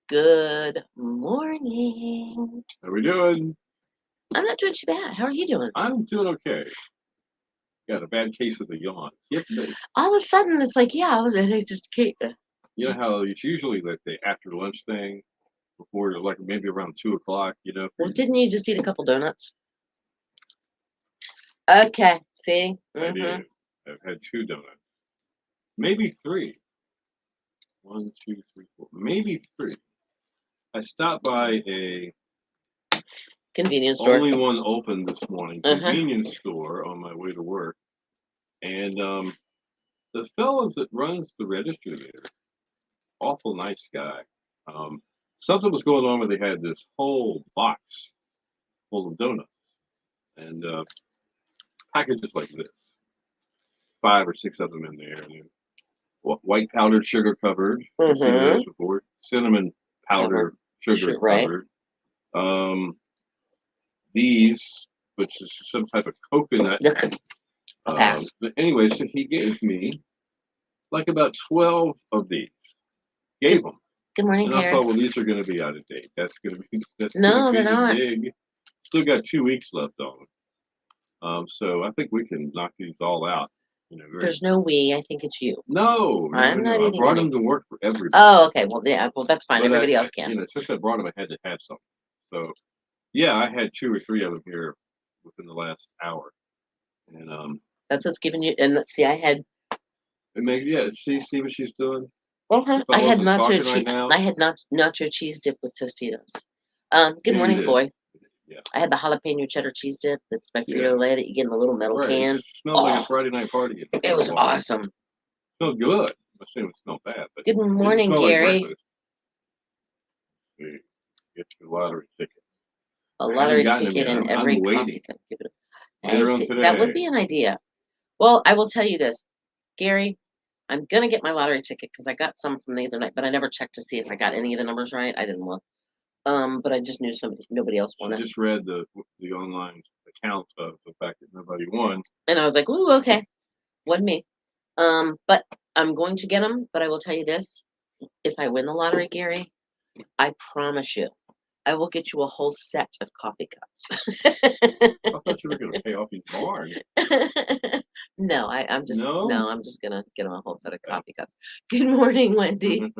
Good morning. How we doing? I'm not doing too bad. How are you doing? I'm doing okay. Got a bad case of the yawn. Yesterday, All of a sudden, it's like, yeah, I was just you know how it's usually like the after lunch thing before, like maybe around 2 o'clock. Well, didn't you just eat a couple donuts? Okay, see? I did. I've had 2 donuts, maybe three. One, two, three, four, maybe three. I stopped by a Convenience store. only one open this morning Uh-huh. convenience store on my way to work, and the fellow that runs the register there, awful nice guy. Um, Something was going on where they had this whole box full of donuts and packages like this, 5 or 6 of them in there. And white powdered sugar covered. I've seen those before. Cinnamon powder sugar right. covered. These, which is some type of coconut. I'll pass. But anyway, so he gave me like about 12 of these. Gave them. Good morning, And I Karen. thought, well, these are going to be out of date. That's going to be No, they're not. big. Still got 2 weeks left on them. So I think we can knock these all out. There's no we. I think it's you. No, I'm not I eating brought any. them to work for everybody. Oh, okay. Well, yeah. Well, that's fine. But Everybody else can. since I brought them, I had to have some. So, yeah, I had 2 or 3 of them here within the last hour, and That's what's giving you. And see, I had. it makes see what she's doing. I I had wasn't nacho talking cheese. right now. I had nacho cheese dip with Tostitos. Good Yeah, morning, Foy. Yeah. I had the jalapeno cheddar cheese dip. That's my Frito Lay that you get in the little metal can. It smells like a Friday night party. It was awesome. It smelled good. I'm not saying it smelled bad, but good morning, Gary. Like see, get your lottery ticket. A lottery ticket in every coffee cup. Give it. Later on today. That would be an idea. Well, I will tell you this, Gary. I'm gonna get my lottery ticket because I got some from the other night, but I never checked to see if I got any of the numbers right. I didn't look. But I just knew nobody else won it. I just read the online account of the fact that nobody won, and I was like, "Ooh, okay, wasn't me." But I'm going to get them. But I will tell you this: if I win the lottery, Gary, I promise you, I will get you a whole set of coffee cups. I thought you were going to pay off your barn. No, I'm just I'm just gonna get them a whole set of coffee cups. Good morning, Wendy.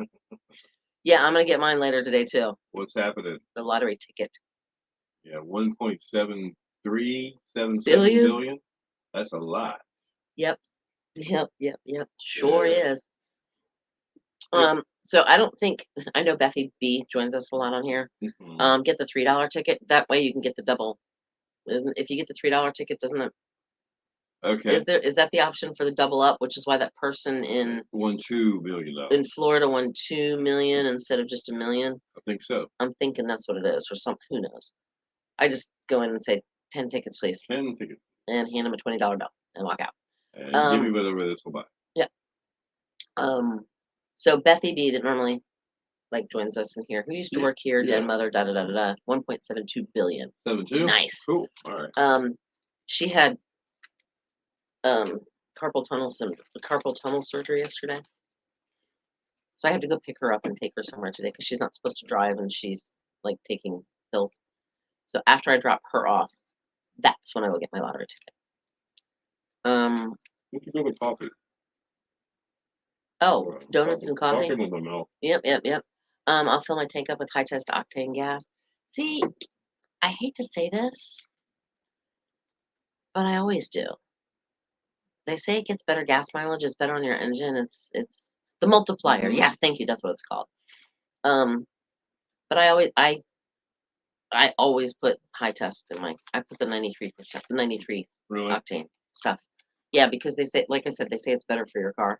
Yeah, I'm gonna get mine later today too. What's happening? The lottery ticket. Yeah, 1.7377 billion. That's a lot. Yep. Sure is. So I don't think I know Bethy B joins us a lot on here. Get the $3 ticket. That way you can get the double. If you get the $3 ticket, doesn't it? Okay. Is that the option for the double up, which is why that person won $2 million in Florida won $2 million instead of just $1 million? I think so. I'm thinking that's what it is, or something. Who knows? I just go in and say 10 tickets, please. 10 tickets. And hand them a $20 bill and walk out. And give me whatever this will buy. Yeah. So Bethy B that normally joins us in here, who used to work here, dead mother, 1.72 billion. 72? Nice. Cool. All right. She had carpal tunnel surgery yesterday. So I have to go pick her up and take her somewhere today because she's not supposed to drive and she's taking pills. So after I drop her off, that's when I will get my lottery ticket. What's your go to coffee? Oh, donuts and coffee? Talking with my mouth. Yep. I'll fill my tank up with high test octane gas. See, I hate to say this, but I always do. They say it gets better gas mileage. It's better on your engine. It's the multiplier. Yes, thank you. That's what it's called. But I always put high test in I put the 93%, the 93 octane stuff. Yeah, because they say, like I said, they say it's better for your car.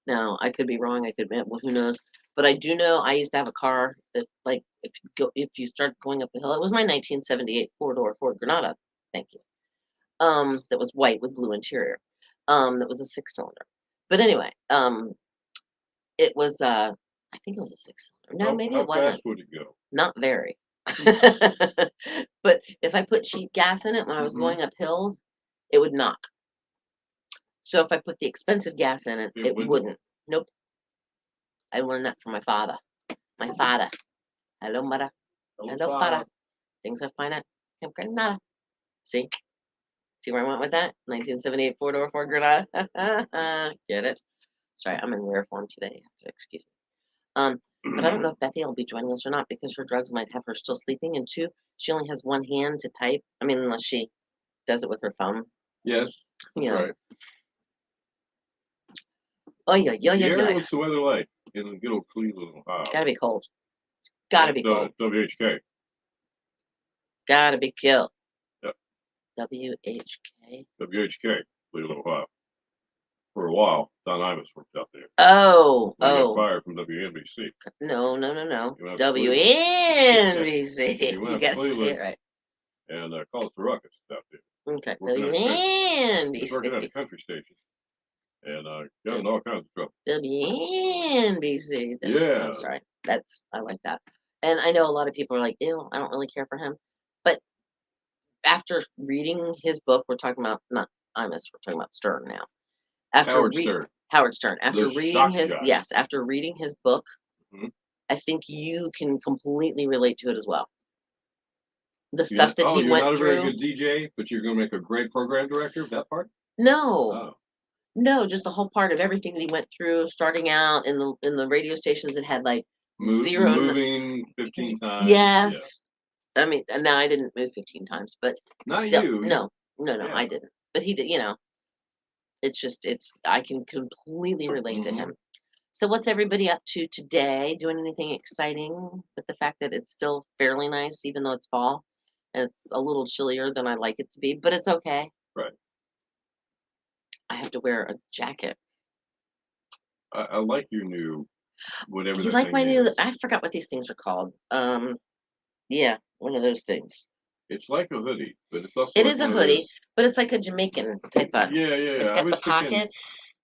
Now, I could be wrong. I could be, well, who knows? But I do know I used to have a car that, if you start going up the hill, it was my 1978 four-door Ford Granada. Thank you. That was white with blue interior. That was a 6-cylinder. But anyway, it was I think it was a 6-cylinder. No, maybe it wasn't. How fast would it go? Not very. But if I put cheap gas in it when I was going up hills, it would knock. So if I put the expensive gas in it, it wouldn't. Nope. I learned that from my father. My father. Hello, Mara. Hello, Farah. Farah. Things I find at Camp Granada. See? See where I went with that? 1978 four-door Ford Granada. Get it? Sorry, I'm in rare form today. Excuse me. But I don't know if Bethy will be joining us or not because her drugs might have her still sleeping. And two, she only has one hand to type. I mean, unless she does it with her thumb. Yes, You that's know. right. Oh, yeah. Gary, what's the weather like in good old Cleveland, Ohio? Gotta be cold. Gotta be cold. WHK. Gotta be killed. Yep. WHK. WHK, Cleveland, Ohio. For a while, Don Imus worked out there. Oh. He got fired from WNBC. No. WNBC. You gotta say it right. And caused the ruckus out there. Okay. He's working at a WNBC. country station. And got in all kinds of trouble. WNBC. Yeah. I'm sorry. I like that. And I know a lot of people are like, ew, I don't really care for him. But after reading his book, we're talking about, not Imus, we're talking about Stern now. Howard Stern. Howard Stern. After The reading his shock jock. after reading his book, I think you can completely relate to it as well. The stuff that he you're went not a through. very good DJ, but you're going to make a great program director. That part? No. Oh. No, just the whole part of everything that he went through, starting out in the radio stations that had like moving 15 times. Yes. Yeah. I mean, now I didn't move 15 times, but not still, you. No, yeah. I didn't. But he did. I can completely relate to him. So what's everybody up to today? Doing anything exciting with the fact that it's still fairly nice, even though it's fall and it's a little chillier than I like it to be, but it's okay. Right. I have to wear a jacket. I like your new whatever. You like my new? I forgot what these things are called. Yeah, one of those things. It's like a hoodie, but it's also. It is a hoodie, but it's like a Jamaican type of. Yeah. It's got the pockets,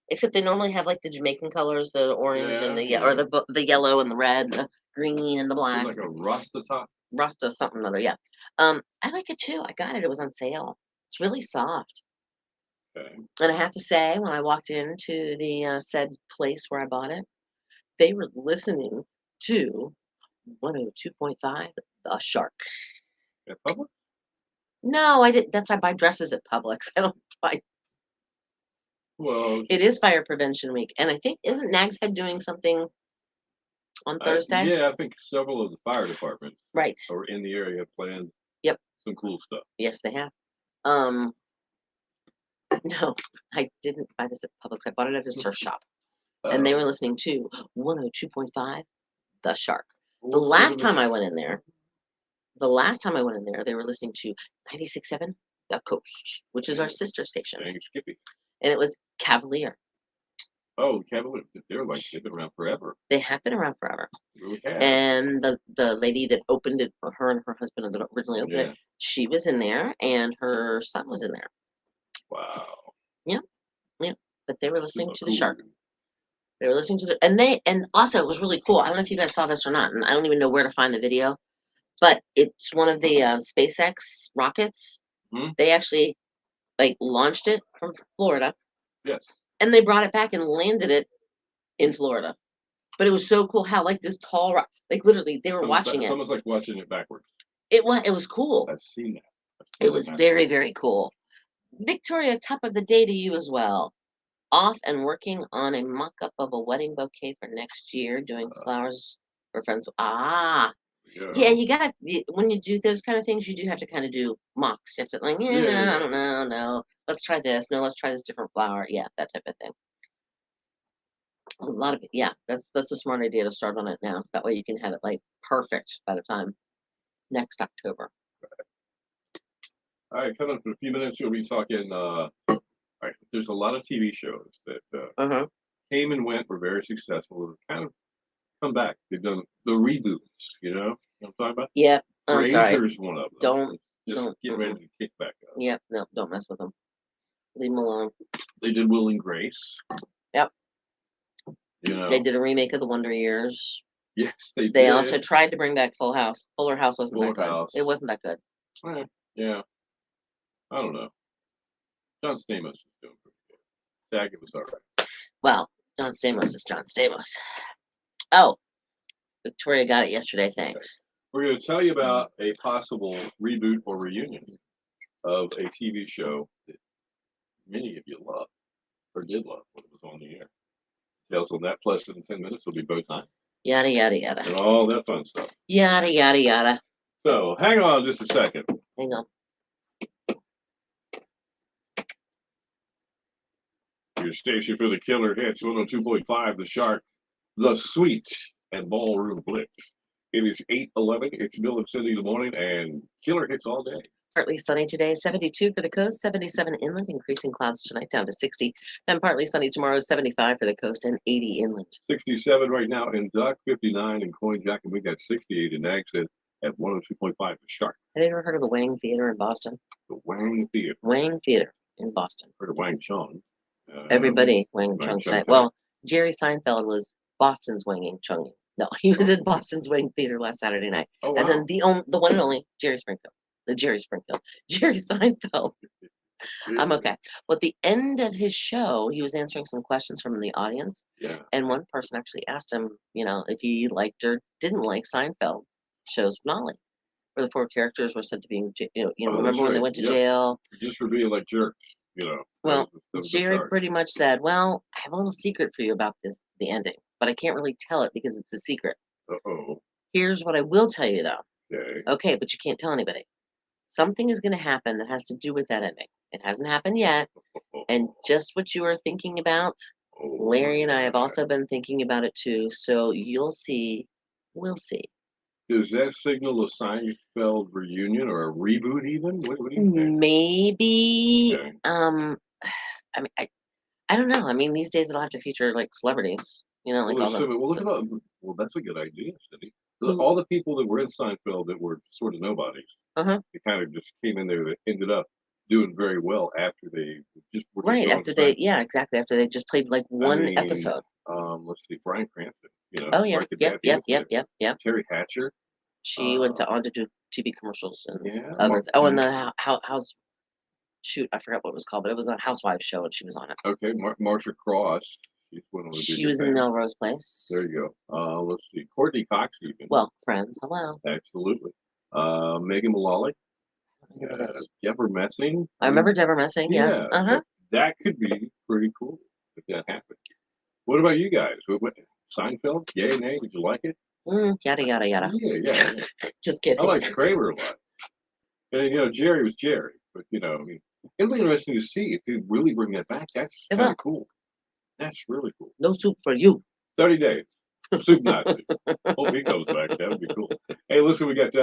except they normally have like the Jamaican colors, the orange and the yellow and the red, the green and the black. Like a Rasta top. Rasta something or other, yeah. I like it too. I got it. It was on sale. It's really soft. Okay. And I have to say, when I walked into the said place where I bought it, they were listening to 102.5, The Shark. At Publix? No, I didn't. I buy dresses at Publix. I don't buy. Well, it is Fire Prevention Week, and I think isn't Nags Head doing something on Thursday? Yeah, I think several of the fire departments are in the area have planned. Yep. Some cool stuff. Yes, they have. No, I didn't buy this at Publix. I bought it at a surf shop, and they were listening to 102.5, The Shark. The last time I went in there, they were listening to 96.7, The Coast, which is our sister station. Dang, Skippy. And it was Cavalier. Oh, Cavalier. They've been around forever. They have been around forever. Really have. And the lady that opened it, her and her husband that originally opened it, she was in there, and her son was in there. Wow. Yeah. But they were listening to The Shark. They were listening to and also it was really cool. I don't know if you guys saw this or not, and I don't even know where to find the video, but it's one of the SpaceX rockets. They actually launched it from Florida. Yes. And they brought it back and landed it in Florida. But it was so cool how this tall rock, literally they were watching it. It's almost like watching it backwards. It was cool. I've seen that. It was very, very cool. Victoria, top of the day to you as well. Off and working on a mock-up of a wedding bouquet for next year, doing flowers for friends. Yeah, you gotta, when you do those kind of things, you do have to kind of do mocks. You have to I don't know, no, let's try this. No, let's try this different flower. Yeah, that type of thing. A lot of that's a smart idea to start on it now. So that way you can have it perfect by the time next October. All right, coming up in a few minutes, we'll be talking. All right, there's a lot of TV shows that came and went, were very successful, and kind of come back. They've done the reboots. You know what I'm talking about? Yep. I'm sorry. Frasier's one of them. Don't get ready to kick back up. Yep. No, don't mess with them. Leave them alone. They did Will and Grace. Yep. They did a remake of The Wonder Years. Yes, they did. They also tried to bring back Full House. Fuller House wasn't that good. It wasn't that good. Yeah. I don't know. John Stamos was doing pretty good. Daggett was all right. Well, John Stamos is John Stamos. Oh, Victoria got it yesterday. Thanks. We're going to tell you about a possible reboot or reunion of a TV show that many of you love or did love when it was on the air. Details on that plus in 10 minutes will be both time. Yada yada yada. And all that fun stuff. Yada yada yada. So hang on just a second. Hang on. Your station for the killer hits 102.5 The Shark, The Sweet, and Ballroom Blitz. It is 8:11. It's Bill and Cindy in the morning, and killer hits all day. Partly sunny today, 72 for the coast, 77 inland, increasing clouds tonight down to 60. Then partly sunny tomorrow, 75 for the coast and 80 inland. 67 right now in Duck, 59 in Coin Jack, and we got 68 in Nags at 102.5 The Shark. Have you ever heard of the Wang Theater in Boston? The Wang Theater. Wang Theater in Boston. Heard of Wang Chung. Everybody Wang Wang Chung Chung tonight. Well, Jerry Seinfeld was Boston's Wang Chung. No, he was at Boston's Wang Theater last Saturday night. Oh, As wow. in the one and only Jerry Springfield. Jerry Seinfeld. I'm okay. Well, at the end of his show, he was answering some questions from the audience. Yeah. And one person actually asked him, if he liked or didn't like Seinfeld show's finale, where the 4 characters were said to be, remember when they went to jail? Just for being like jerks, Well, that was Jerry the pretty much said, well, I have a little secret for you about the ending, but I can't really tell it because it's a secret. Uh-oh. Here's what I will tell you, though. Okay. Okay, but you can't tell anybody. Something is going to happen that has to do with that ending. It hasn't happened yet. And just what you were thinking about, Larry and I have also been thinking about it too. So you'll see. We'll see. Does that signal a Seinfeld reunion or a reboot even? What do you think? Maybe. Okay. I mean, I don't know. I mean, these days it'll have to feature like celebrities. Like all the. Well, that's a good idea, Cindy. All the people that were in Seinfeld that were sort of nobodies, they kind of just came in there that ended up doing very well after they just were right just after they exactly after they just played like one episode. Let's see, Bryan Cranston. Oh yeah, yep. Terry Hatcher. She went on to do TV commercials and other. And the house. Shoot, I forgot what it was called, but it was a housewives show and she was on it. Okay, Marsha Cross. She was in Melrose Place. There you go. Let's see, Courtney Cox even. Well, Friends. Hello. Absolutely. Megan Mullally. Deborah Messing. I remember Deborah Messing. Yes. That could be pretty cool if that happened. What about you guys? Seinfeld? Yay, nay? Did you like it? Yada yada yada. Yeah. Just kidding. I like Kramer a lot. And Jerry was Jerry, but it'll be interesting to see if they really bring that back. That's kind of cool. That's really cool. No soup for you. 30 days. Soup Nazi. Hope he comes back. That would be cool. Hey, listen, we got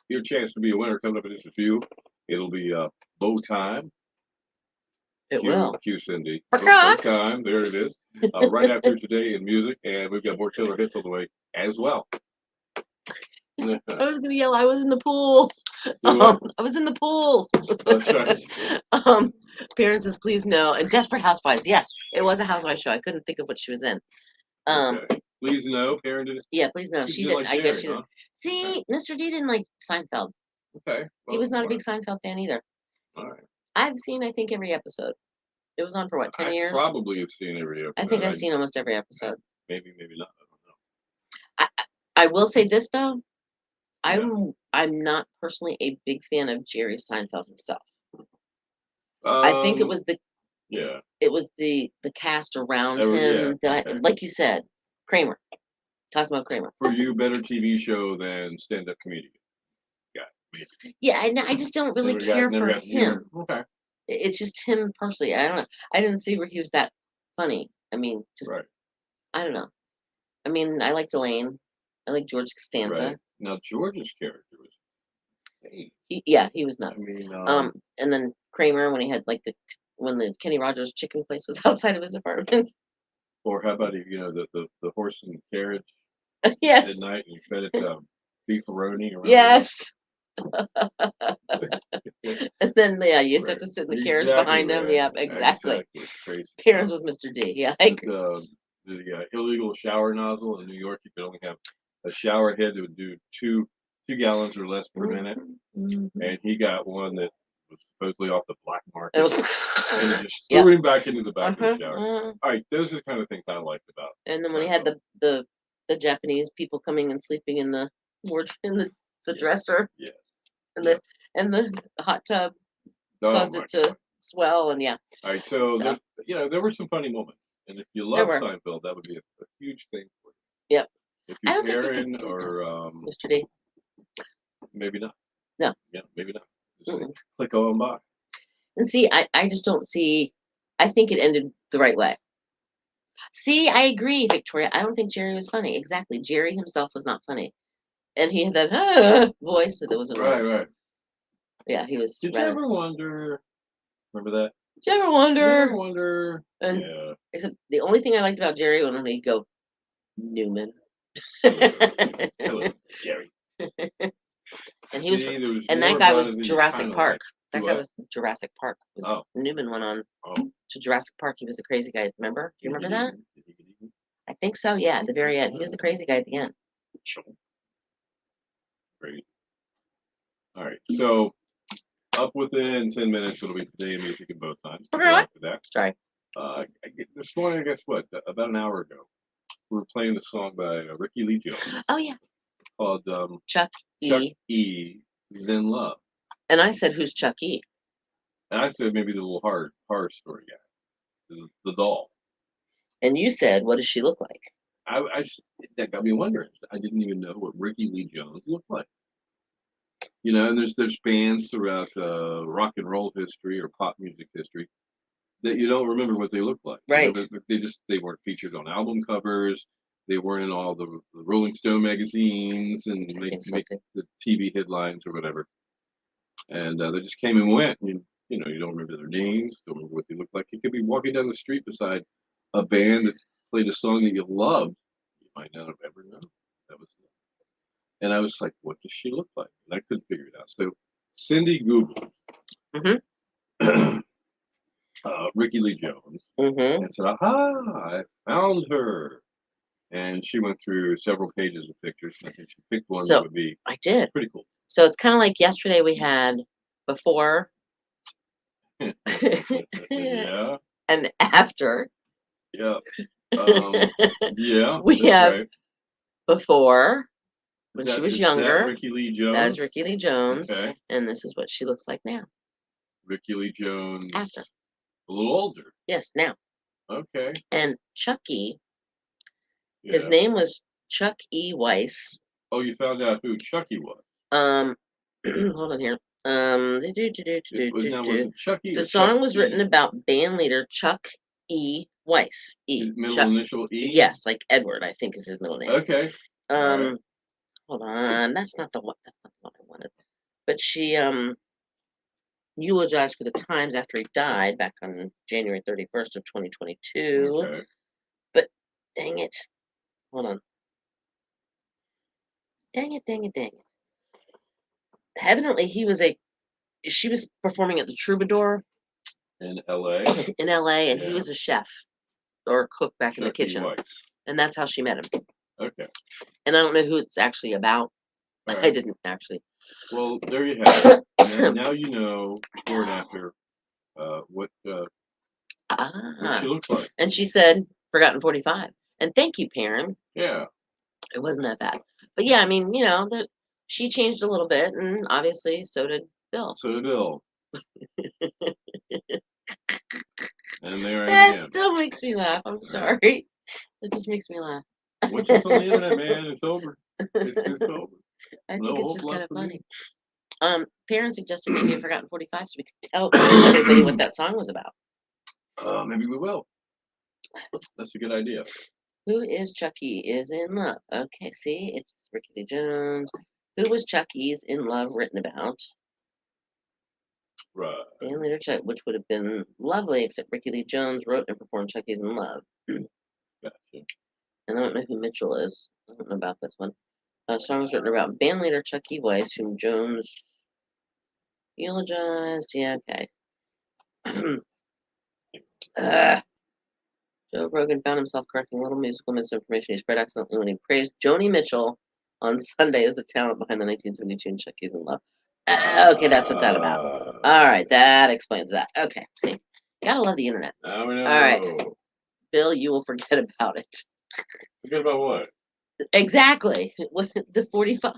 your chance to be a winner coming up in just a few. It'll be bow time. Will. Cue Cindy. Bow time. There it is. Right after Today in Music. And we've got more killer hits on the way as well. I was going to yell, I was in the pool. I was in the pool. That's right. Appearances, please no. And Desperate Housewives. Yes, it was a housewife show. I couldn't think of what she was in. Okay. Please no. Karen did it. Yeah, please no. She didn't. I guess she didn't. See, Mr. D didn't like Seinfeld. Okay. Well, he was not a big Seinfeld fan either. All right. I've seen, I think, every episode. It was on for what, 10 years? Probably have seen every episode. I think I've seen almost every episode. Maybe not. I don't know. I will say this though. I'm not personally a big fan of Jerry Seinfeld himself. I think it was the cast around him that I like you said, Kramer. Cosmo Kramer. For you, better TV show than stand-up comedian. Yeah, I just don't really care for him. Okay. It's just him personally. I don't know. I didn't see where he was that funny. I mean, just I don't know. I mean, I liked Elaine. I like George Costanza. Right. Now George's character was he was nuts. I mean, and then Kramer when he had like when the Kenny Rogers chicken place was outside of his apartment. Or how about the horse and carriage? Yes. At night and you fed it beefaroni. Yes. And then you just have to sit in the carriage behind him. Yeah, exactly. Karen's with Mr. D. Yeah, I agree. The illegal shower nozzle in New York, you could only have a shower head that would do two gallons or less per minute, and he got one that was supposedly off the black market, and it just threw him back into the back of the shower. All right, those are the kind of things I liked about. And then when he had the the Japanese people coming and sleeping in the wardrobe in the Yeah. dresser Yes. and Yep. the hot tub Oh caused my it to swell and yeah. All right, so So there were some funny moments, and if you there love were. Seinfeld, that would be a huge thing for Yep. you. If I you're don't think they could Aaron do that. or Mr. D. maybe not. No. Yeah, maybe not. Just Mm-mm. click on by. And see, I just don't see. I think it ended the right way. See, I agree, Victoria. I don't think Jerry was funny. Exactly. Jerry himself was not funny. And he had that voice that was annoying. Right. Yeah, he was Did you rather. ever wonder? Remember that? Did you ever Did you wonder? ever wonder? And Yeah. except the only thing I liked about Jerry when he'd go, Newman. Hello, Jerry. And he was, See, there was and more that guy about was it than you Jurassic kinda Park. like. That Who guy what? was Jurassic Park. Was Oh. Newman went on Oh. to Jurassic Park. He was the crazy guy. Remember? Do you remember that? Did he get eaten? I think so. Yeah, at the very end, he was the crazy guy at the end. Sure. Great. All right. So up within 10 minutes, it'll be today music in both times. Okay, what? For that. Sorry. This morning, I guess what? About an hour ago, we were playing the song by Ricky Lee Jones Oh yeah, called Chuck Chuck E. E. is in Love. And I said, "Who's Chuck E?" And I said maybe the little horror story guy, the doll. And you said, "What does she look like?" That got me wondering. I didn't even know what Ricky Lee Jones looked like. And there's bands throughout rock and roll history or pop music history that you don't remember what they look like. Right. They weren't featured on album covers. They weren't in all the Rolling Stone magazines and make the TV headlines or whatever. And they just came and went. And you don't remember their names, don't remember what they look like. You could be walking down the street beside a band that played a song that you loved. You might not have ever known that was them. And I was like, what does she look like? And I couldn't figure it out. So Cindy Googled Ricky Lee Jones and said, aha, I found her. And she went through several pages of pictures. And I think she picked one that would be I did. pretty cool. So it's kind of like yesterday we had before Yeah. and after. Yeah. Yeah. We have right. before when she was younger. Ricky Lee Jones. That's Ricky Lee Jones. Okay. And this is what she looks like now. Ricky Lee Jones. After. A little older. Yes, now. Okay. And Chucky, his name was Chuck E. Weiss. Oh, you found out who Chucky was. Hold on here. Was it Chucky? The song was written about band leader Chuck E. Weiss. His middle initial E? Yes, like Edward, I think is his middle name. Okay. Hold on. That's not the one I wanted. But she eulogized for the Times after he died back on January 31st of 2022. Okay. But dang it. Hold on. Dang it. Evidently she was performing at the Troubadour in LA. And he was a chef or a cook back in the kitchen. Weiss. And that's how she met him. Okay. And I don't know who it's actually about. Right. I didn't actually. Well, there you have it. Now you know before and after what she looks like. And she said, Forgotten 45. And thank you, Perrin. Yeah. It wasn't that bad. But yeah, I mean, she changed a little bit, and obviously so did Bill. And there I am. That still makes me laugh. I'm sorry. It just makes me laugh. Once it's on the internet, man, it's over. It's over. I think it's just kind of funny. Perrin suggested maybe a Forgotten 45 so we could tell everybody what that song was about. Maybe we will. That's a good idea. Who is Chucky is in Love? Okay, see, it's Ricky Lee Jones. Who was Chucky's in Love written about? Right. Band leader Chuck, which would have been lovely, except Ricky Lee Jones wrote and performed Chucky's in Love. Gotcha. And I don't know who Mitchell is. I don't know about this one. Songs written about band leader Chuck E. Weiss, whom Jones eulogized. Yeah, okay. Joe Rogan found himself correcting a little musical misinformation he spread accidentally when he praised Joni Mitchell on Sunday as the talent behind the 1972 Chucky's in Love. Okay, that's what that's about. All right, that explains that. Okay, see, gotta love the internet. Now we know. All right, Bill, you will forget about it. Forget about what? Exactly. With the 45.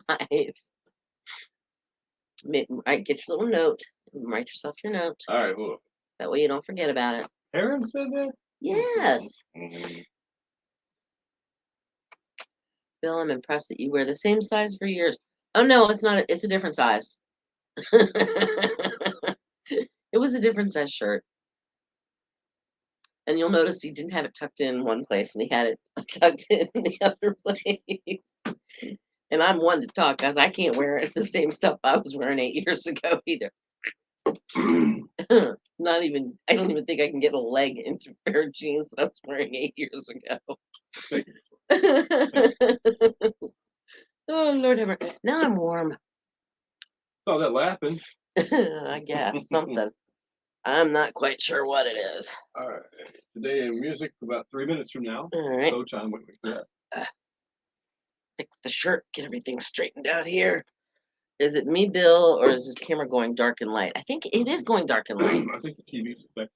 I get your little note. Write yourself your note. All right, look. That way you don't forget about it. Aaron said that? Yes. Mhm. Bill, I'm impressed that you wear the same size for years. Oh no, it's not. It's a different size. It was a different size shirt. And you'll notice he didn't have it tucked in one place and he had it tucked in the other place. And I'm one to talk, guys. I can't wear it the same stuff I was wearing 8 years ago either. Not even, I don't even think I can get a leg into a pair of jeans that I was wearing 8 years ago. Thank you. Oh, Lord have mercy. Now I'm warm. Saw that laughing. I guess something. I'm not quite sure what it is. All right. Today in music, about 3 minutes from now. All right. No time waiting for that. Stick with the shirt, get everything straightened out here. Is it me, Bill, or is this camera going dark and light? I think it is going dark and light. I think the TV's affected.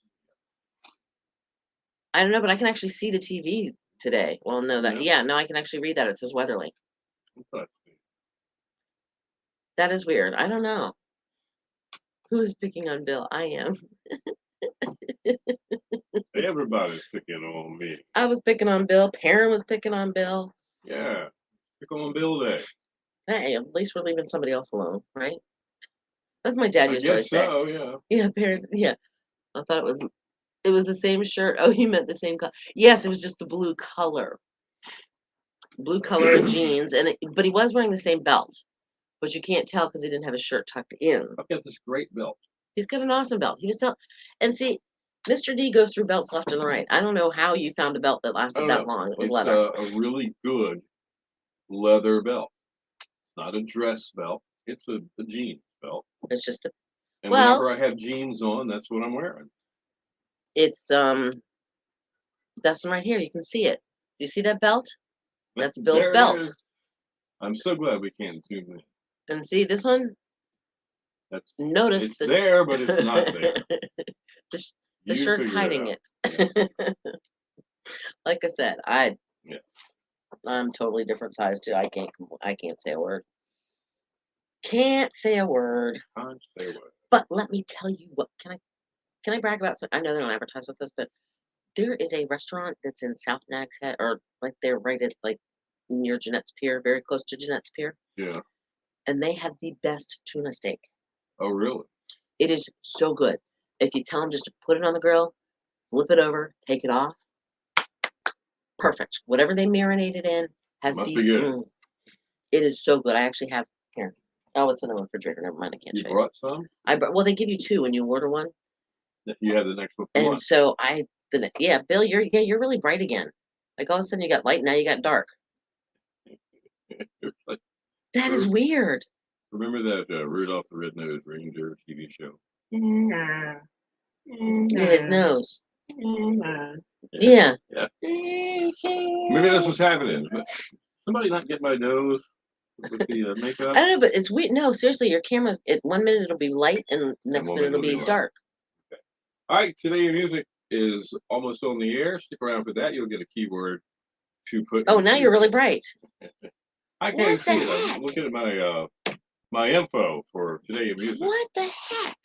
I don't know, but I can actually see the TV today. Well, no, that Yeah. yeah, no, I can actually read that. It says Weatherly. But That is weird. I don't know. Who's picking on Bill? I am. everybody's picking on me. I was picking on Bill. Perrin was picking on Bill. Yeah. Pick on Bill Day. Hey, at least we're leaving somebody else alone, right? That's what my dad I used to always guess say. so, yeah. Yeah, parents. Yeah, I thought it was the same shirt. Oh, you meant the same color. Yes, it was just the blue color and jeans, but he was wearing the same belt, but you can't tell because he didn't have his shirt tucked in. I've got this great belt. He's got an awesome belt. He was telling, and see, Mr. D goes through belts left and right. I don't know how you found a belt that I lasted don't that know. long. It was It's leather. a really good leather belt. Not a dress belt. It's a jeans belt. It's just a, And well, whenever I have jeans on, that's what I'm wearing. it's this one right here. You can see it. You see that belt? That's Bill's There it belt. is. I'm so glad we can't zoom in. And see this one? That's Notice it's there, but it's not there. the You shirt's figure hiding it. it. Like I said, Yeah. I'm totally different size too. I can't say a word. Can't say a word. Can't say a word. But let me tell you what. Can I brag about something? I know they don't advertise with this, but there is a restaurant that's in South Nags Head, or like they're right at like near Jeanette's Pier, very close to Jeanette's Pier, Yeah. and they have the best tuna steak. Oh, really? It is so good. If you tell them just to put it on the grill, flip it over, take it off, perfect. Whatever they marinate it in has Must be good. It is so good. I actually have here. Oh, it's in the refrigerator. Never mind. I can't You show you. brought some? Well, they give you two when you order one, You have the next one for and lunch. so yeah, Bill, you're really bright again. Like all of a sudden you got light, now you got dark. That is weird. Remember that Rudolph the Red-Nosed Reindeer TV show? His nose. Yeah. Yeah. Maybe that's what's happening. But somebody not get my nose with the makeup. I don't know, but it's weird. No, seriously, your camera's at 1 minute it'll be light and next one minute it'll minute be it'll be dark. Okay. All right, today your music is almost on the air. Stick around for that. You'll get a keyword to put. Oh, now you're really bright. I can't What see the it. heck? I'm looking at my info for today in music. What the heck?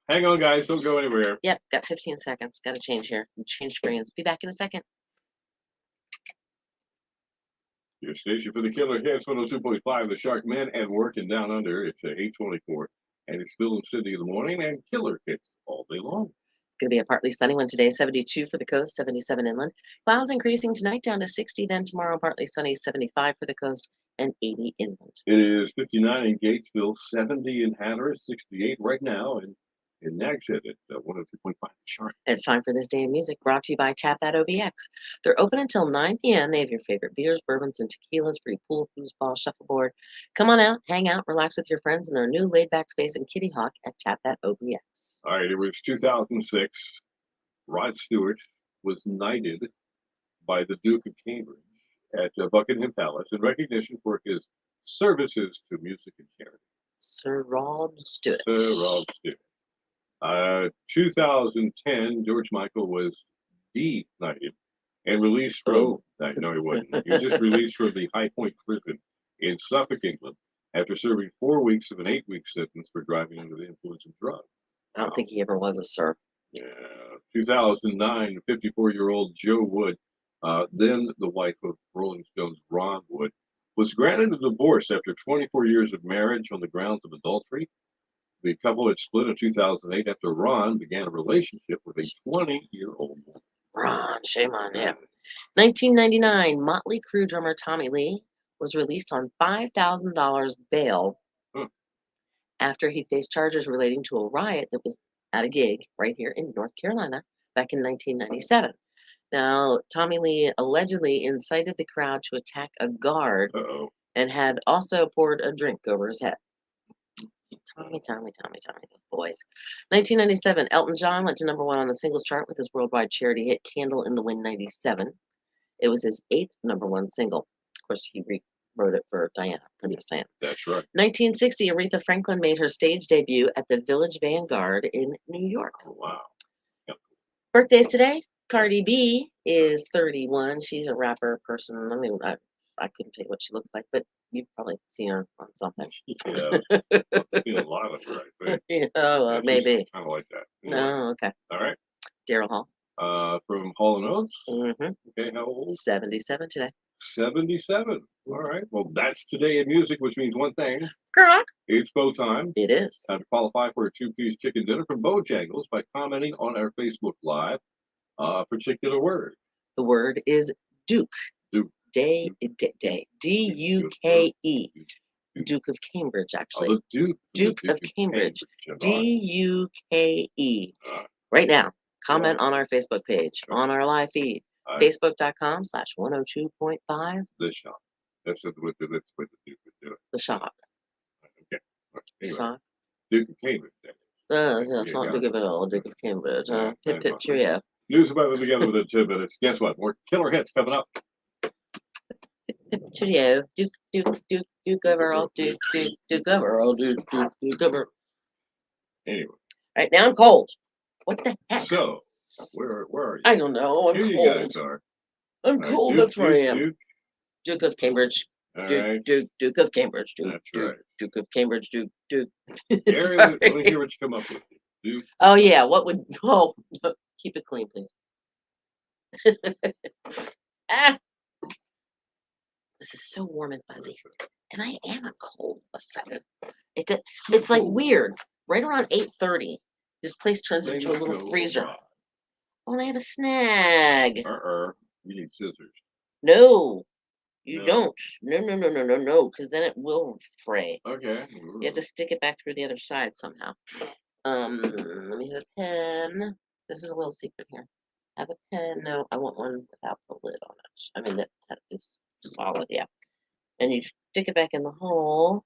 Hang on, guys. Don't go anywhere. Yep, got 15 seconds. Got to change here. Change screens. Be back in a second. Your station for the Killer Hits 102.5, The Shark Men and Working Down Under. It's 8:24, and it's Bill and Cindy in the morning, and Killer Hits all day long. It's going to be a partly sunny one today, 72 for the coast, 77 inland. Clouds increasing tonight down to 60, then tomorrow partly sunny, 75 for the coast and 80 inland. It is 59 in Gatesville, 70 in Hatteras, 68 right now, and in Nags Head at 102.5 The Shark. It's time for This Day in Music, brought to you by Tap That OBX. They're open until 9 p.m. They have your favorite beers, bourbons, and tequilas, free pool, foosball, shuffleboard. Come on out, hang out, relax with your friends in their new laid-back space in Kitty Hawk at Tap That OBX. All right, it was 2006. Rod Stewart was knighted by the Duke of Cambridge at Buckingham Palace in recognition for his services to music and charity. Sir Rod Stewart. Sir Rod Stewart. 2010, George Michael was de-knighted and released Boom. from, no, he wasn't. He was just released from the High Point prison in Suffolk, England, after serving 4 weeks of an 8-week sentence for driving under the influence of drugs. I don't think he ever was a sir. Yeah, 2009, 54-year-old Joe Wood, then the wife of Rolling Stones Ron Wood, was granted a divorce after 24 years of marriage on the grounds of adultery. The couple had split in 2008 after Ron began a relationship with a 20-year-old woman. Ron, shame on him. 1999, Motley Crue drummer Tommy Lee was released on $5,000 bail after he faced charges relating to a riot that was at a gig right here in North Carolina back in 1997. Now, Tommy Lee allegedly incited the crowd to attack a guard Uh-oh. and had also poured a drink over his head. Tommy, those boys. 1997, Elton John went to #1 on the singles chart with his worldwide charity hit Candle in the Wind 97. It was his 8th #1 single. Of course, he wrote it for Diana, Princess Diana. That's right. 1960, Aretha Franklin made her stage debut at the Village Vanguard in New York. Oh, wow. Yep. Birthdays today. Cardi B is 31. She's a rapper person. I mean, I couldn't tell you what she looks like, but you've probably seen her on something. Yeah. I've seen a lot of her, I think. Yeah, oh, maybe. Kind of like that. Anyway. Oh, okay. All right. Daryl Hall. From Hall & Oates. Mm-hmm. Okay, how old? 77 today. 77. All right. Well, that's today in music, which means one thing. Girl. It's Bo time. It is. Time to qualify for a 2-piece chicken dinner from Bojangles by commenting on our Facebook Live a particular word. The word is Duke. Duke. Day. D-U-K-E. Duke of Cambridge, actually. Oh, the Duke of Cambridge. D-U-K-E. Right now, comment on our Facebook page, on our live feed. Facebook.com/102.5. The Shock. That's with the Duke would do it. The Shock. Okay. Anyway, Shock. Duke of Cambridge. It's not Duke of Earl, Duke of Cambridge. Pip pip cheerio. News about it together within 2 minutes. Guess what? More killer hits coming up. Pip cheerio. Duke of Earl. Duke of Earl. Duke of Earl. Anyway. Right now I'm cold. What the heck? So, where are you? I don't know. I'm Here cold. you guys are. I'm cold. That's where I am. Duke of Cambridge. Right. Duke of Cambridge. That's right. Duke of Cambridge. Duke. Gary, let me hear what you come up with. Duke. Oh yeah. What would? Oh, keep it clean, please. Ah. This is so warm and fuzzy, and I am a cold. A second. It's like weird. Right around 8:30, this place turns into a little freezer. Oh, and I have a snag. You need scissors. No, you don't. No, because then it will fray. Okay. You have to stick it back through the other side somehow. Let me have a pen. This is a little secret here. Have a pen. No, I want one without the lid on it. I mean, that is solid, yeah. And you stick it back in the hole.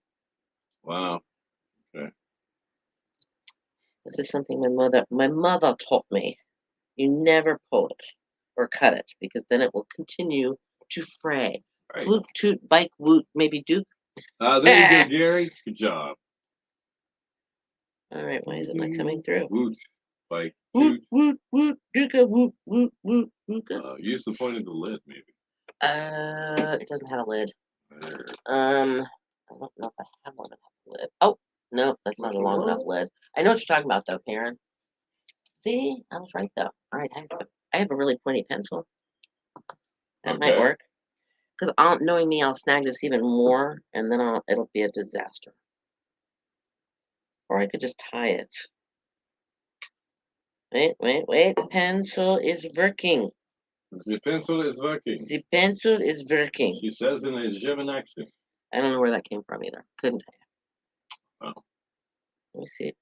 Wow. Okay. This is something my mother taught me. You never pull it or cut it because then it will continue to fray. Right. Flute, toot, bike, woot, maybe Duke. There you go, Gary. Good job. All right, why is it not coming through? Woot, bike, woot, woot, woot, Duka, woot, woot, woot, Duka. Use the point of the lid, maybe. It doesn't have a lid. I don't know if I have one that has a lid. Oh, no, that's not a long enough lid. I know what you're talking about, though, Karen. See, I was right, though. All right, I have a really pointy pencil. That might work. Because knowing me, I'll snag this even more, and then it'll be a disaster. Or I could just tie it. Wait. The pencil is working. The pencil is working. The pencil is working. She says in a German accent. I don't know where that came from either. Couldn't tell you. Oh. Let me see.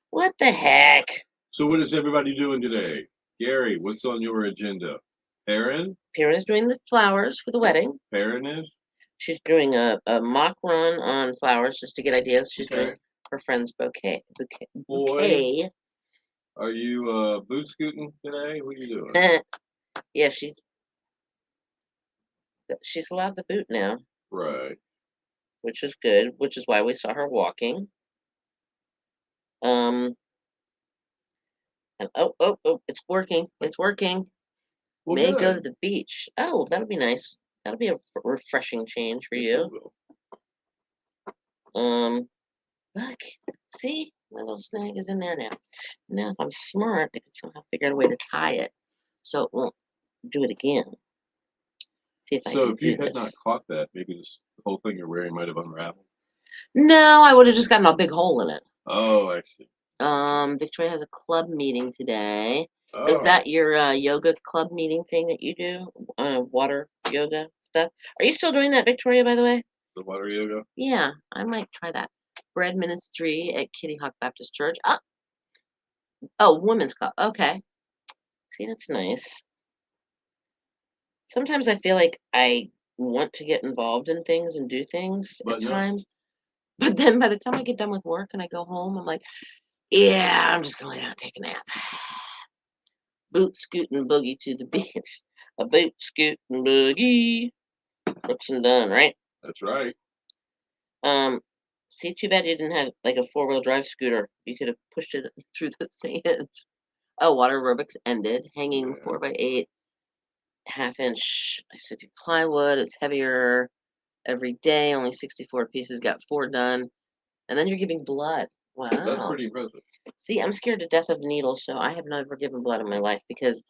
What the heck? So what is everybody doing today? Gary, what's on your agenda? Perrin? Perrin is doing the flowers for the wedding. Perrin is? She's doing a mock run on flowers just to get ideas. She's doing her friend's bouquet. Boy, are you boot scooting today? What are you doing? Yeah, she's allowed the boot now. Right. Which is good, which is why we saw her walking. And oh, it's working. It's working. Well, May go to good. the beach. Oh, that'll be nice. That'll be a refreshing change for Yes, I you. will. Look, see, my little snag is in there now. Now, if I'm smart, I can somehow figure out a way to tie it so it won't do it again. See if I So can if you do had not this. caught that, maybe this the whole thing you're wearing might have unraveled. No, I would have just gotten a big hole in it. Oh, I see. Victoria has a club meeting today. Is Oh, that your yoga club meeting thing that you do? Water yoga stuff? Are you still doing that, Victoria, by the way? the water yoga. Yeah, I might try that. Bread ministry at Kitty Hawk Baptist Church. Oh, women's club. Okay. See, that's nice. Sometimes I feel like I want to get involved in things and do things But at no. times. But then by the time I get done with work and I go home, I'm like, yeah, I'm just going to lay down and take a nap. Boot, scoot, and boogie to the beach. A boot, scoot, and boogie. Brooks and Dunn, right? That's right. Um, see, too bad you didn't have like a 4-wheel drive scooter. You could have pushed it through the sand. Oh, water aerobics ended. Hanging Yeah. 4x8, half-inch ICP plywood. It's heavier every day. Only 64 pieces. Got 4 done. And then you're giving blood. That's Wow. pretty impressive. See, I'm scared to death of needles, so I have never given blood in my life because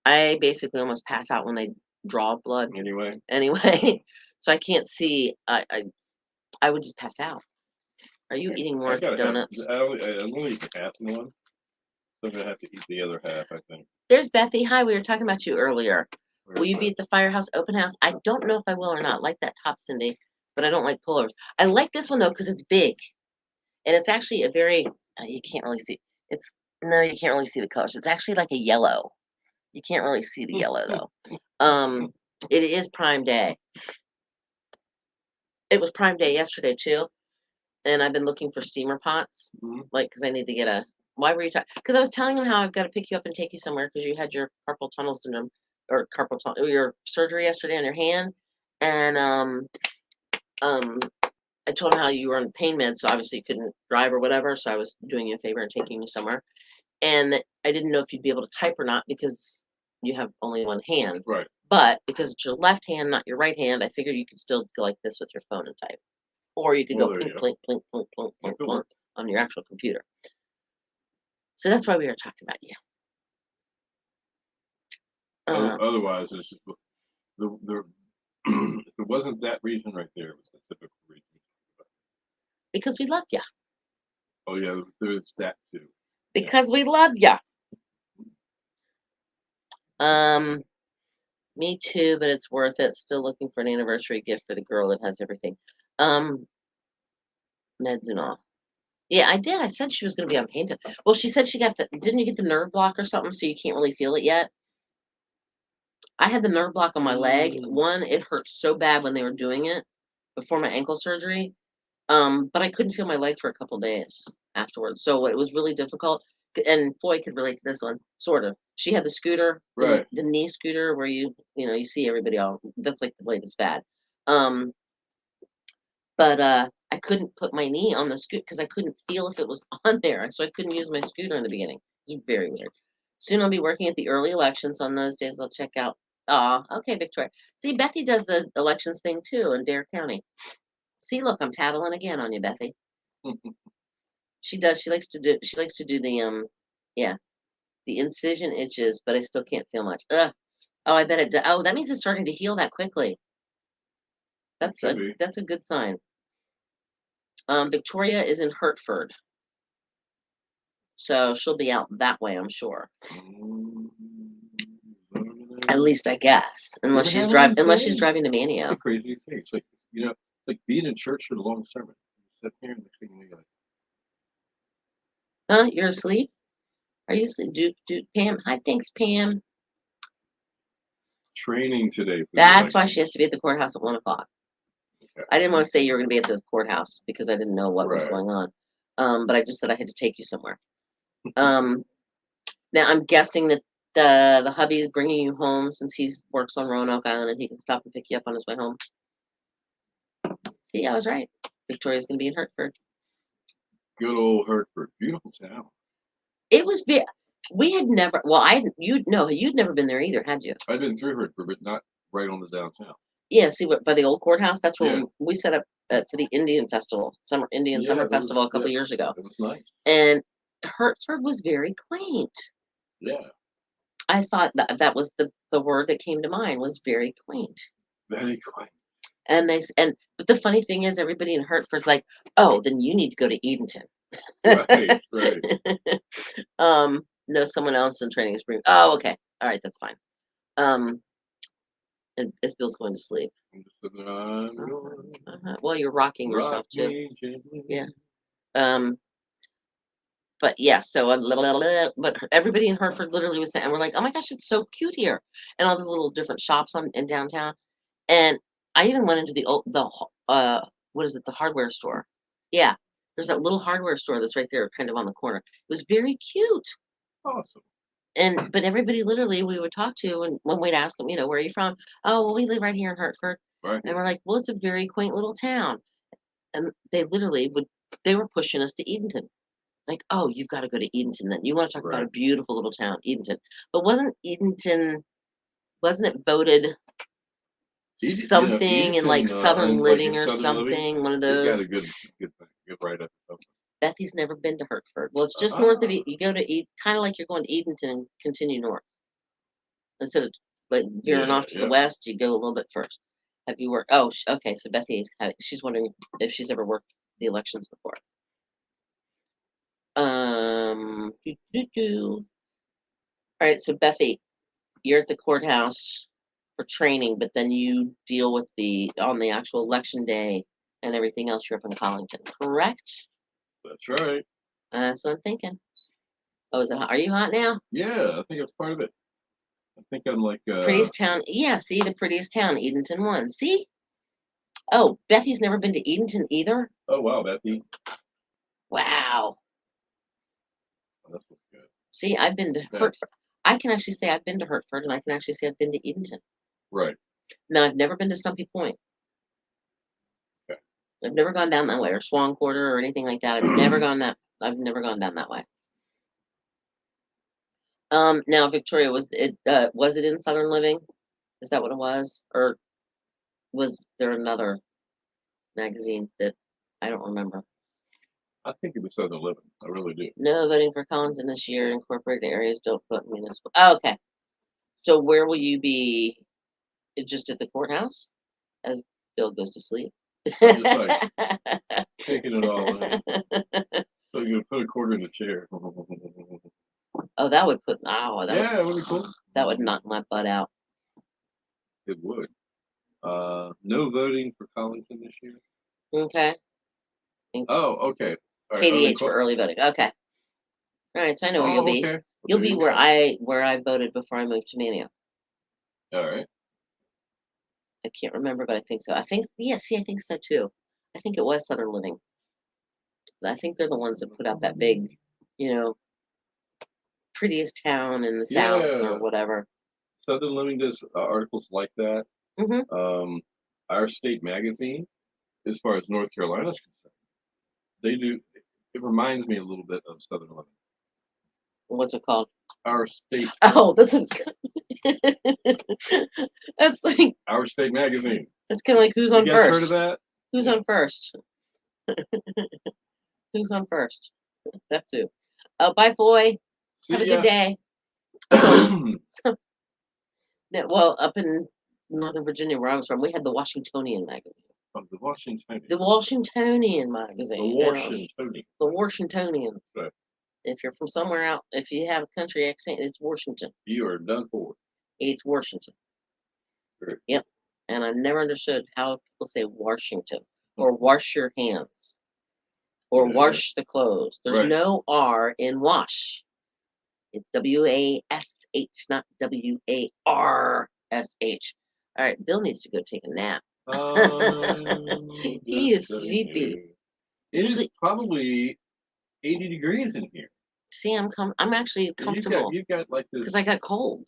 I basically almost pass out when they draw blood Anyway, anyway. So I can't see. I would just pass out. Are you eating more I gotta have. donuts? I only eat half one, so I'm gonna have to eat the other half. I think. There's Bethy. Hi, we were talking about you earlier. Will Where's you that? be at the firehouse open house? I don't know if I will or not. I like that top, Cindy, but I don't like pullovers. I like this one though because it's big, and it's actually a very. You can't really see. It's no, you can't really see the colors. It's actually like a yellow. You can't really see the yellow though. It is Prime Day. It was Prime Day yesterday too, and I've been looking for steamer pots, Mhm. like because I need to get a. Why were you talking? Because I was telling him how I've got to pick you up and take you somewhere because you had your carpal tunnel syndrome or your surgery yesterday on your hand, and um, I told him how you were on pain meds, so obviously you couldn't drive or whatever. So I was doing you a favor and taking you somewhere, and I didn't know if you'd be able to type or not because you have only one hand. Right. But because it's your left hand, not your right hand, I figured you could still go like this with your phone and type. Or you could Well, go there you plink, go. plink, plink, plink, plink, That plink, could plink work. on your actual computer. So that's why we were talking about you. Otherwise, it's just the if it wasn't that reason right there, it was the typical reason. Because we love you. Oh yeah, there's that too. Because we love you. Me too, but it's worth it. Still looking for an anniversary gift for the girl that has everything. Meds and all. Yeah, I did. I said she was going to be on pain. Well, she said she got the. Didn't you get the nerve block or something? So you can't really feel it yet. I had the nerve block on my leg. One, it hurt so bad when they were doing it before my ankle surgery. But I couldn't feel my leg for a couple days afterwards. So it was really difficult. And Foy could relate to this one, sort of. She had the scooter, Right. the knee scooter, where you see everybody all. That's like the latest fad. Um, but I couldn't put my knee on the scooter because I couldn't feel if it was on there, so I couldn't use my scooter in the beginning. It was very weird. Soon I'll be working at the early elections. On those days, I'll check out. Okay, Victoria. See, Bethy does the elections thing too in Dare County. See, look, I'm tattling again on you, Bethy. She does. She likes to do. She likes to do the yeah. The incision itches, but I still can't feel much. Ugh. Oh, I bet it. Oh, that means it's starting to heal that quickly. That's Could be. a good sign. Victoria is in Hertford, so she'll be out that way, I'm sure. At least I guess, unless she's driving to Manio. That's the craziest thing. It's like like being in church for the long sermon. You sit here and next thing you know, Huh? You're asleep? Are you asleep? Pam. Hi, thanks, Pam. training today. That's why she has to be at the courthouse at 1:00. Okay. I didn't want to say you were going to be at the courthouse because I didn't know what was Right. going on. But I just said I had to take you somewhere. Now I'm guessing that the hubby is bringing you home since he works on Roanoke Island and he can stop and pick you up on his way home. See, I was right. Victoria's going to be in Hertford. Good old Hertford, beautiful town. It was big. We had never. Well, you'd never been there either, had you? I've been through Hartford, but not right on the downtown. Yeah. See, what by the old courthouse? That's where Yeah. we set up for the Indian Festival, Indian Yeah, Summer that was- Festival a couple yeah. years ago, It was nice. and Hertford was very quaint. Yeah, I thought that was the word that came to mind was very quaint. very quaint. And but the funny thing is, everybody in Hertford's like, oh, then you need to go to Edenton. Right, right. No, someone else in Training Spring. Oh, okay, all right, that's fine. And as Bill's going to sleep. I'm just sitting there, I'm going, Well, you're rocking rock yourself too. me gently. Yeah. But yeah, so but everybody in Hertford literally was saying, and we're like, oh my gosh, it's so cute here, and all the little different shops in downtown. And I even went into what is it, the hardware store? Yeah, there's that little hardware store that's right there, kind of on the corner. It was very cute. Awesome. But everybody literally we would talk to, and when we'd ask them, where are you from? Oh, well, we live right here in Hertford. Right. And we're like, well, it's a very quaint little town. And they literally they were pushing us to Edenton. Like, oh, you've got to go to Edenton then. You want to talk about a Right. beautiful little town, Edenton. But wasn't it voted something in like Edenton, Southern like Living in or Southern Living, something? One of It got those. a good write-up or something. Bethy's never been to Hertford. Well, it's just north of you go to kind of like you're going to Edenton and continue north. Instead of like veering off to the west, you go a little bit first. Have you worked? Oh, okay. So she's wondering if she's ever worked the elections before. All right, so Bethy, you're at the courthouse for training, but then you deal with on the actual election day and everything else. You're up in Collington, correct? That's right. That's what I'm thinking. Oh, are you hot now? Yeah, I think it's part of it. I think I'm like Prettiest town. Yeah, see, the prettiest town, Edenton won. See? Oh, Bethy's never been to Edenton either? Oh wow, Bethy. Wow. Oh, that's what's good. See, I've been to Hertford. I can actually say I've been to Hertford, and I can actually say I've been to Edenton. Right. Now, I've never been to Stumpy Point. Okay. I've never gone down that way, or Swan Quarter, or anything like that. I've never gone down that way. Now, Victoria, was it in Southern Living? Is that what it was, or was there another magazine that I don't remember? I think it was Southern Living. I really do. No voting for Collington this year. Incorporated areas don't vote in municipal. Oh, okay. So where will you be? Just at the courthouse as Bill goes to sleep. I'm just like taking it all in. So you're gonna put a quarter in the chair. Oh, that would put. Oh, it would be cool. That would knock my butt out. It would. No voting for Collington this year. Okay. Oh, okay. All right, KDH for early voting. Okay. All right, so I know where you'll be. Okay. You'll be where I voted before I moved to Mania. All right. I can't remember, but I think so. I think so too. I think it was Southern Living. I think they're the ones that put out that big, prettiest town in the South or whatever. Southern Living does articles like that. Mm-hmm. Our state magazine, as far as North Carolina is concerned, they do. It reminds me a little bit of Southern Living. What's it called? Our State. Oh, that's what it's That's like Our State magazine. It's kind of like Who's on you First. Heard of that? Who's on First? Who's on First? That's who. Oh, bye, Foy. Have a good day. Well, up in Northern Virginia, where I was from, we had the Washingtonian magazine. Oh, the Washingtonian. The Washingtonian magazine. The Washingtonian. The Washingtonian. Right. If you're from somewhere out, if you have a country accent, it's Washington. You are done for. It's Washington. Right. Yep. And I never understood how people say Washington or wash your hands or wash the clothes. There's no R in wash. It's W-A-S-H, not W-A-R-S-H. All right, Bill needs to go take a nap. He is sleepy. It is probably 80 degrees in here. See, I'm actually comfortable. You've got like this. Because I got cold.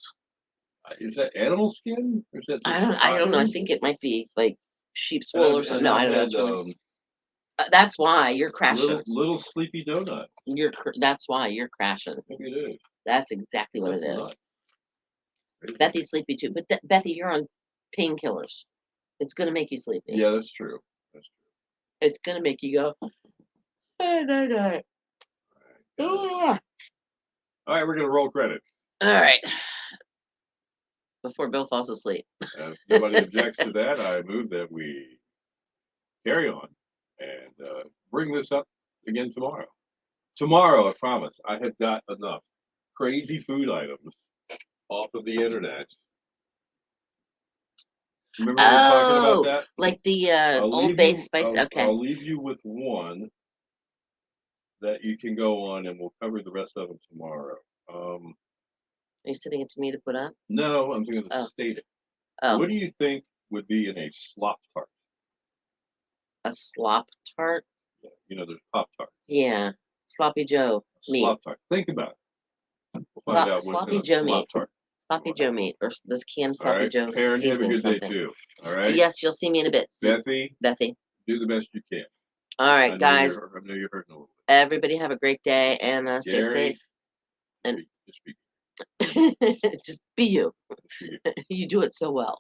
Is that animal skin? Or is that I don't know. I think it might be like sheep's wool or something. No, I don't know. It's really. That's why you're crashing. Little sleepy donut. That's why you're crashing. Maybe it is. That's exactly what That's it is. nuts. Crazy. Bethy's sleepy too, but Bethy, you're on painkillers. It's gonna make you sleepy. Yeah, that's true. That's true. It's gonna make you go. All All right, we're gonna roll credits. right. Before Bill falls asleep. If nobody objects to that, I move that we carry on and bring this up again tomorrow. Tomorrow, I promise, I have got enough crazy food items off of the internet. Remember we were talking about that? Like the I'll Old leave Bay you- spice. I'll- Okay. I'll leave you with one that you can go on, and we'll cover the rest of them tomorrow. Are you sending it to me to put up? No, I'm going to Oh. state it. Oh, What do you think would be in a slop tart? a slop tart? Yeah, you know, there's Pop Tart. Yeah. Sloppy Joe meat. Slop tart. Think about it. We'll find out what's Sloppy in a Joe slop meat. tart. Sloppy Joe meat. Or this canned All Sloppy right, Joe Karen, have a seasoning good day something. too. All right. Yes, you'll see me in a bit. Bethy, Bethy. do the best you can. All right, I guys. know you're hurting a little bit. Everybody have a great day and stay Gary, safe. And just be just be you. just be You do it so well.